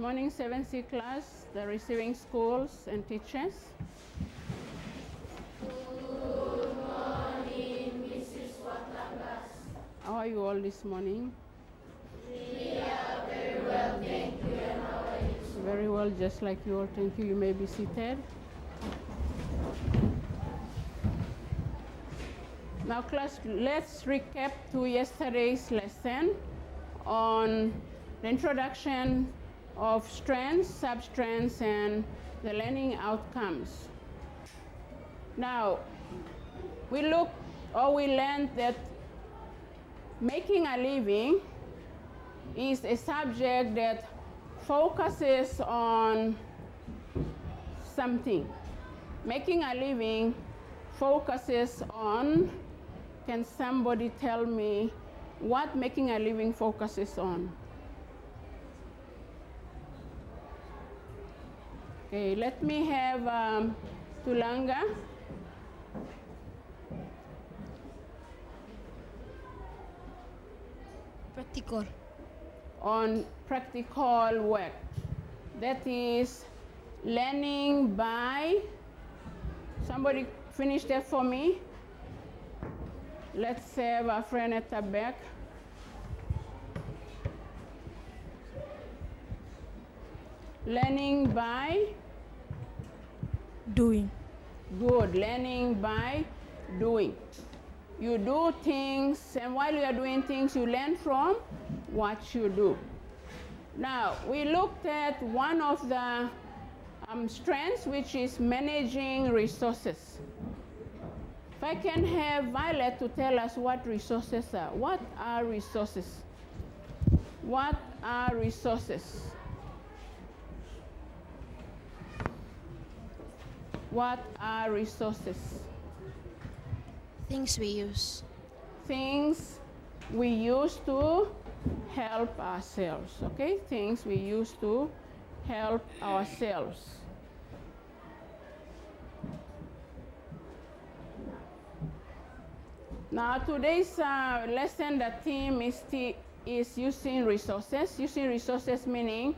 morning, 7C class, the receiving schools and teachers. Good morning, Mrs. Watlangas. How are you all this morning? We are very well, thank you. And how are you? Very well, just like you all. Thank you. You may be seated. Now, class, let's recap to yesterday's lesson on the introduction of strengths, substrengths, and the learning outcomes. Now, we learned that making a living is a subject that focuses on something. Making a living focuses on, can somebody tell me what making a living focuses on? Okay, let me have Tulanga. Practical. On practical work. That is learning by, somebody finish that for me. Let's have a friend at the back. Learning by Doing. good. Learning by doing. You do things, and while you are doing things, you learn from what you do. Now, we looked at one of the strengths, which is managing resources. If I can have Violet to tell us what resources are. What are resources? What are resources? What are resources? Things we use. Things we use to help ourselves, okay? Things we use to help ourselves. Now, today's lesson, the theme is using resources. Using resources meaning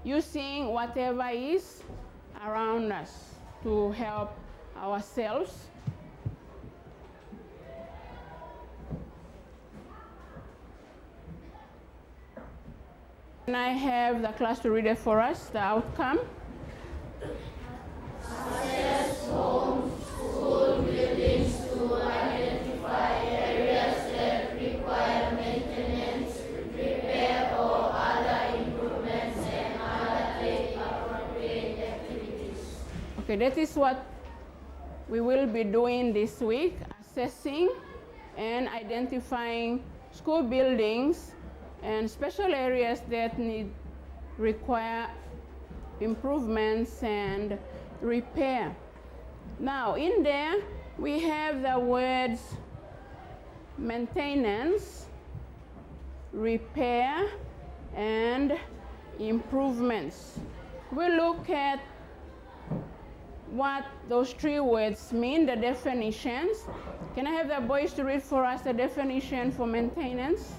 using whatever is around us to help ourselves. And I have the class to read it for us, the outcome. Assess homes, school buildings to identify areas that require maintenance, repair, or other improvements, and undertake appropriate activities. Okay, that is what we will be doing this week, assessing and identifying school buildings and special areas that require improvements and repair. Now, in there, we have the words maintenance, repair, and improvements. We'll look at what those three words mean, the definitions. Can I have the boys to read for us the definition for maintenance?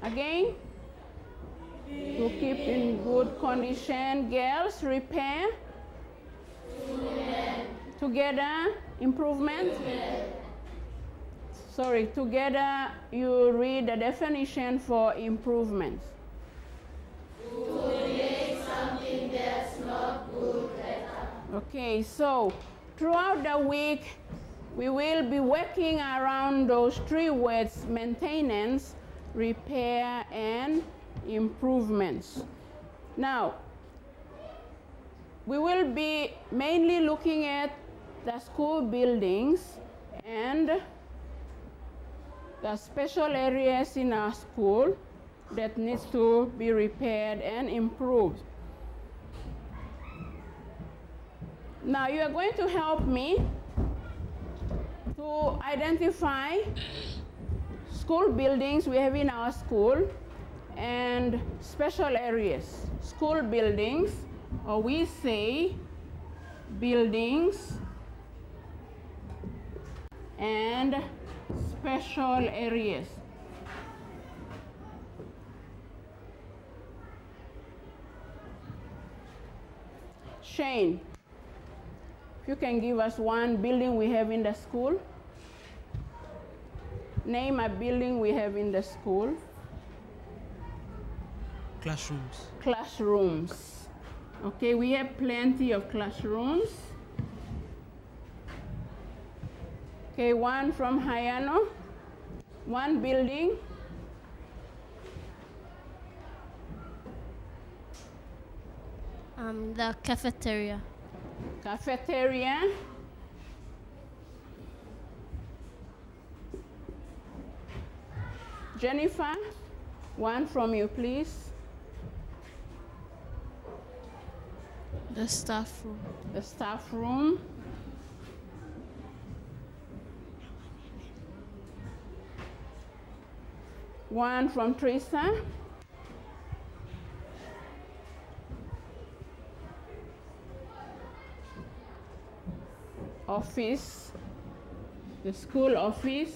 Again? To keep in good condition. Girls, repair? Together, improvement? Sorry, together you read the definition for improvements. To make something that's not good better. Okay, so throughout the week, we will be working around those three words: maintenance, repair, and improvements. Now, we will be mainly looking at the school buildings and the special areas in our school that needs to be repaired and improved. Now, you are going to help me to identify school buildings we have in our school and special areas. School buildings, or we say buildings and special areas. Shane, if you can give us one building we have in the school. Name a building we have in the school. Classrooms. Classrooms. Okay, we have plenty of classrooms. Okay, one from Hayano. One building. The cafeteria. Cafeteria. Jennifer, one from you, please. The staff room. The staff room. One from Teresa. Office, the school office.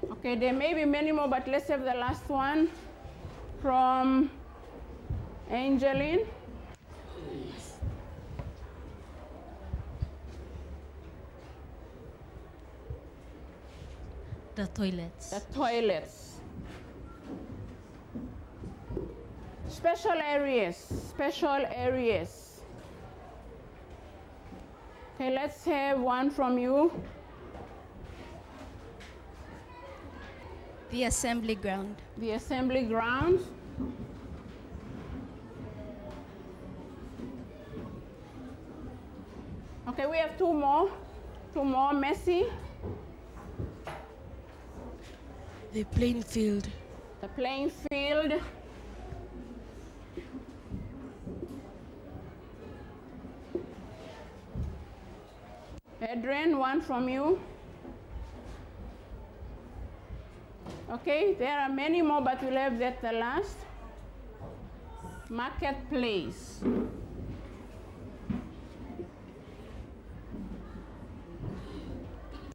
Okay, there may be many more, but let's have the last one from Angeline. The toilets. The toilets. Special areas, special areas. Okay, let's have one from you. The assembly ground. The assembly grounds. Okay, we have two more. Messi. The playing field. The playing field. Adrian, one from you. Okay, there are many more, but we'll have that the last. Marketplace.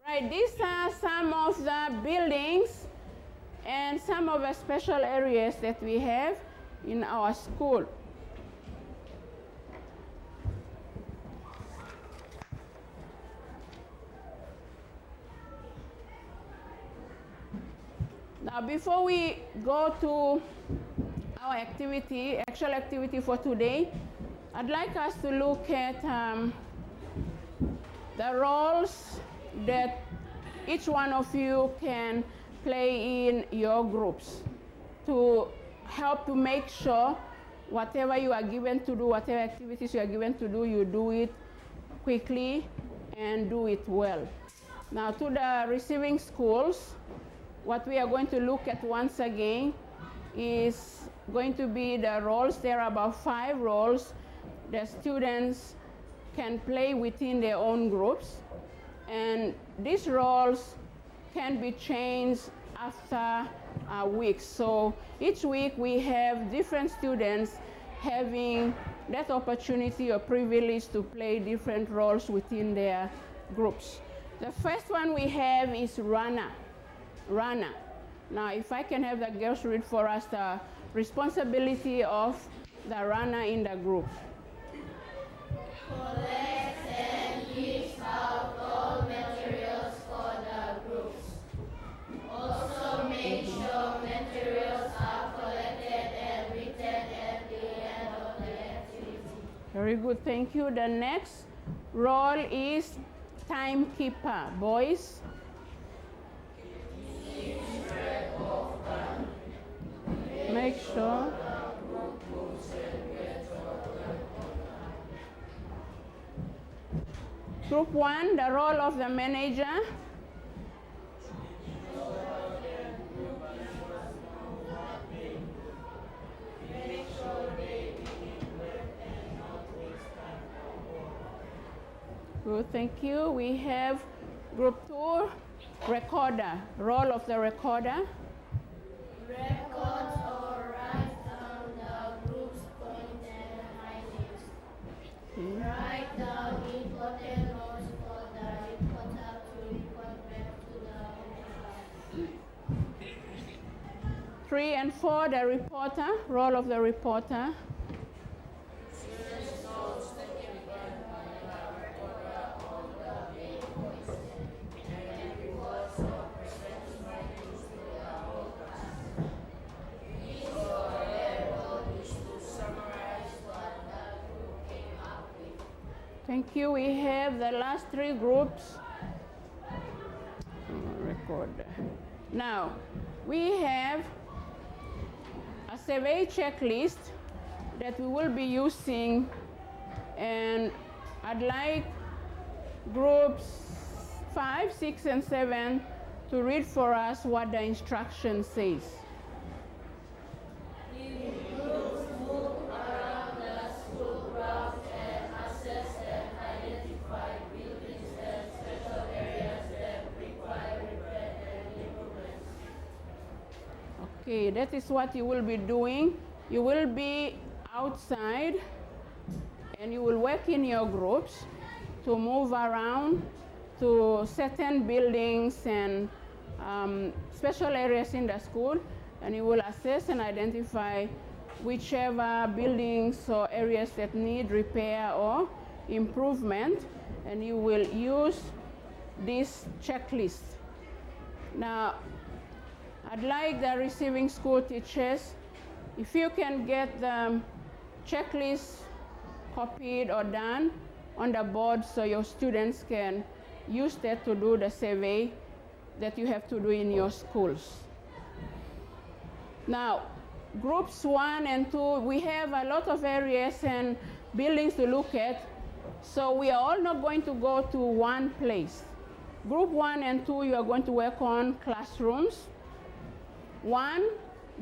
Right, these are some of the buildings and some of the special areas that we have in our school. Now, before we go to our actual activity for today, I'd like us to look at the roles that each one of you can play in your groups to help to make sure whatever you are given to do, whatever activities you are given to do, you do it quickly and do it well. Now, to the receiving schools, what we are going to look at once again is going to be the roles. There are about 5 roles that students can play within their own groups. And these roles can be changed after a week. So each week we have different students having that opportunity or privilege to play different roles within their groups. The first one we have is runner. Now, if I can have the girls read for us the responsibility of the runner in the group. Collect and list out all materials for the groups. Also make sure materials are collected and written at the end of the activity. Very good, thank you. The next role is timekeeper. Boys. Make sure. Group 1, the role of the manager. Good, thank you. We have group 2, recorder, role of the recorder. Records or write down the group's point and findings. Write down important notes for the reporter to report back to the class. 3 and 4, the reporter, role of the reporter. Thank you. We have the last three groups. Record. Now, we have a survey checklist that we will be using, and I'd like groups 5, 6, and 7 to read for us what the instruction says. Okay, that is what you will be doing. You will be outside and you will work in your groups to move around to certain buildings and special areas in the school, and you will assess and identify whichever buildings or areas that need repair or improvement, and you will use this checklist. Now, I'd like the receiving school teachers, if you can get the checklist copied or done on the board so your students can use that to do the survey that you have to do in your schools. Now, groups 1 and 2, we have a lot of areas and buildings to look at, so we are all not going to go to one place. Group 1 and 2, you are going to work on classrooms. 1,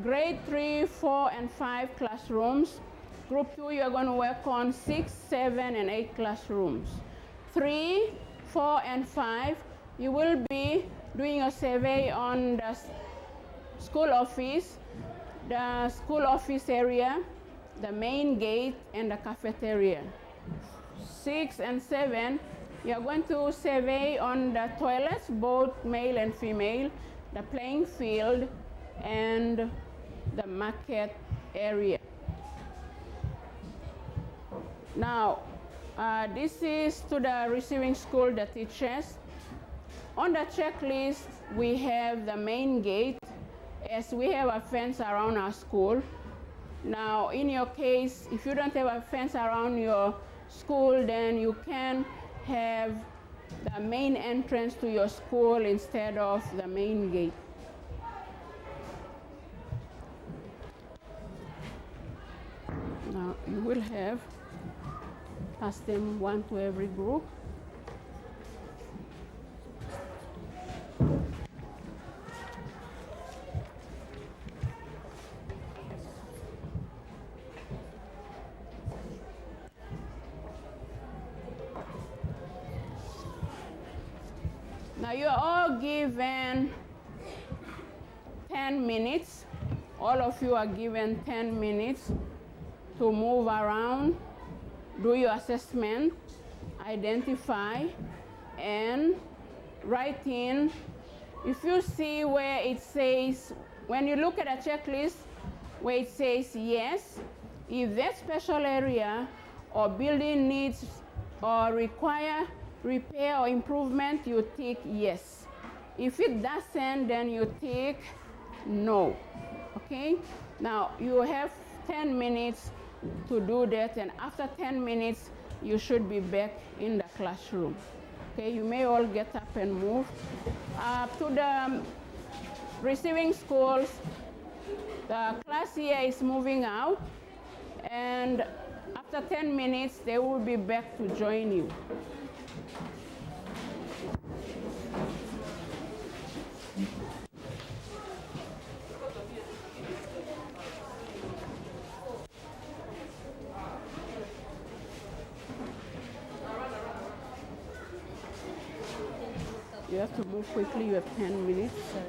grade 3, 4, and 5 classrooms. Group 2, you are going to work on 6, 7, and 8 classrooms. 3, 4, and 5, you will be doing a survey on the school office area, the main gate, and the cafeteria. 6 and 7, you are going to survey on the toilets, both male and female, the playing field, and the market area. Now, this is to the receiving school, the teachers. On the checklist, we have the main gate, as we have a fence around our school. Now, in your case, if you don't have a fence around your school, then you can have the main entrance to your school instead of the main gate. Now, you will have, pass them one to every group. Now, you are all given 10 minutes. All of you are given 10 minutes to move around, do your assessment, identify, and write in. If you see where it says, when you look at a checklist where it says yes, if that special area or building needs or require repair or improvement, you tick yes. If it doesn't, then you tick no. Okay? Now, you have 10 minutes to do that, and after 10 minutes, you should be back in the classroom. Okay, you may all get up and move. To the receiving schools, the class here is moving out, and after 10 minutes, they will be back to join you. You have to move quickly, you have 10 minutes. Sorry.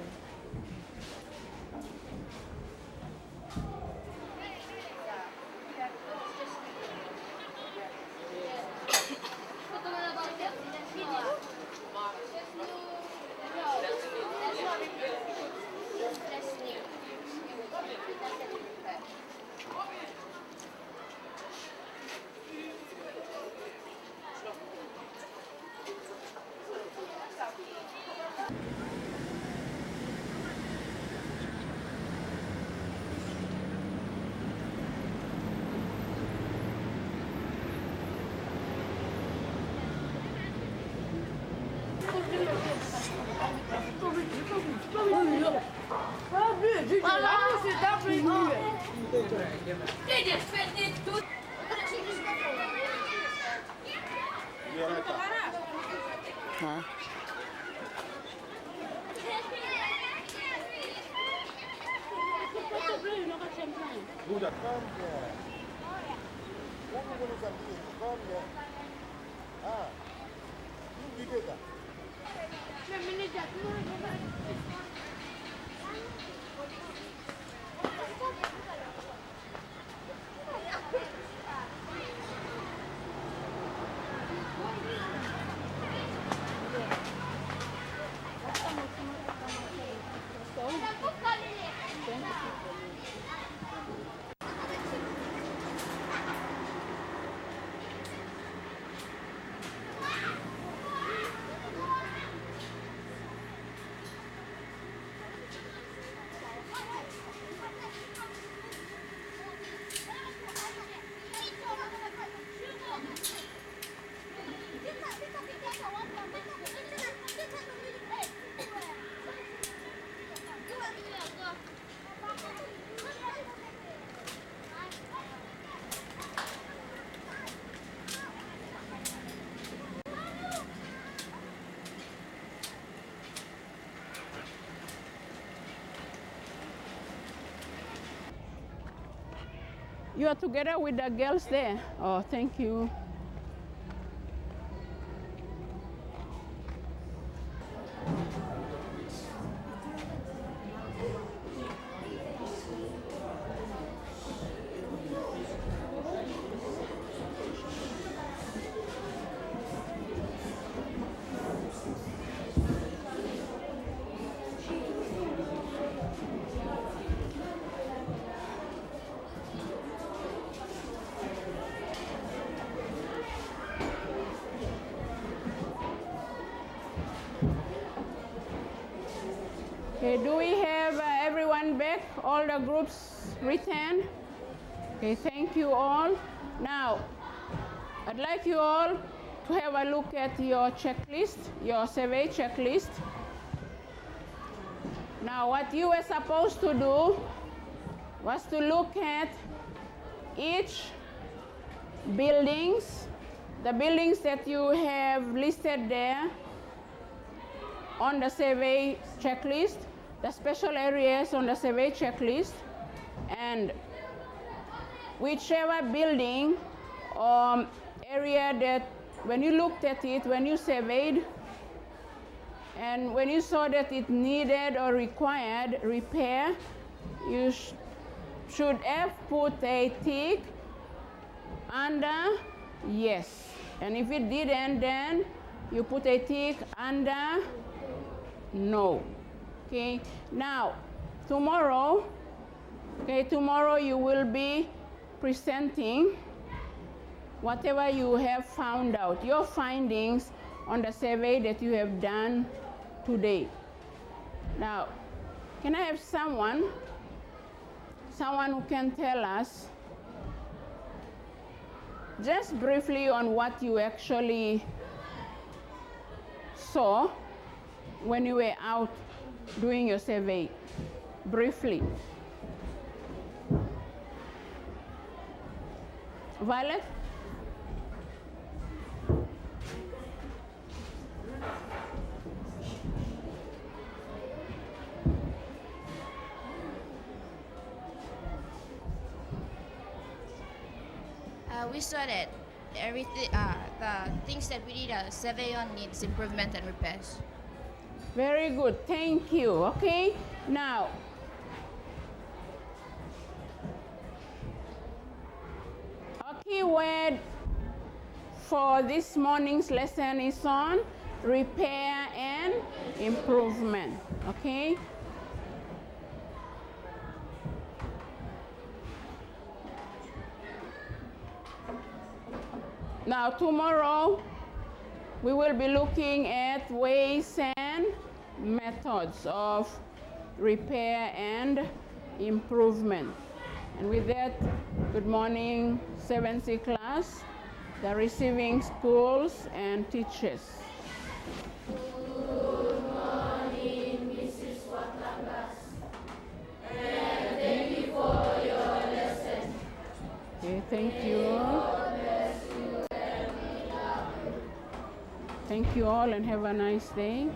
Huh? You are together with the girls there? Oh, thank you. Okay, do we have everyone back? All the groups returned? Okay, thank you all. Now, I'd like you all to have a look at your checklist, your survey checklist. Now, what you were supposed to do was to look at each buildings, the buildings that you have listed there on the survey checklist, the special areas on the survey checklist, and whichever building or area that when you looked at it, when you surveyed, and when you saw that it needed or required repair, you should have put a tick under yes. And if it didn't, then you put a tick under no. Okay, now tomorrow you will be presenting whatever you have found out, your findings on the survey that you have done today. Now, can I have someone who can tell us just briefly on what you actually saw when you were out doing your survey, briefly. Violet? We saw that everything, the things that we did a survey on needs improvement and repairs. Very good, thank you. Okay, now our key word for this morning's lesson is on repair and improvement. Okay, now tomorrow we will be looking at ways and methods of repair and improvement. And with that, good morning, 7C class, the receiving schools and teachers. Good morning, Mrs. Watangas. Thank you all and have a nice day.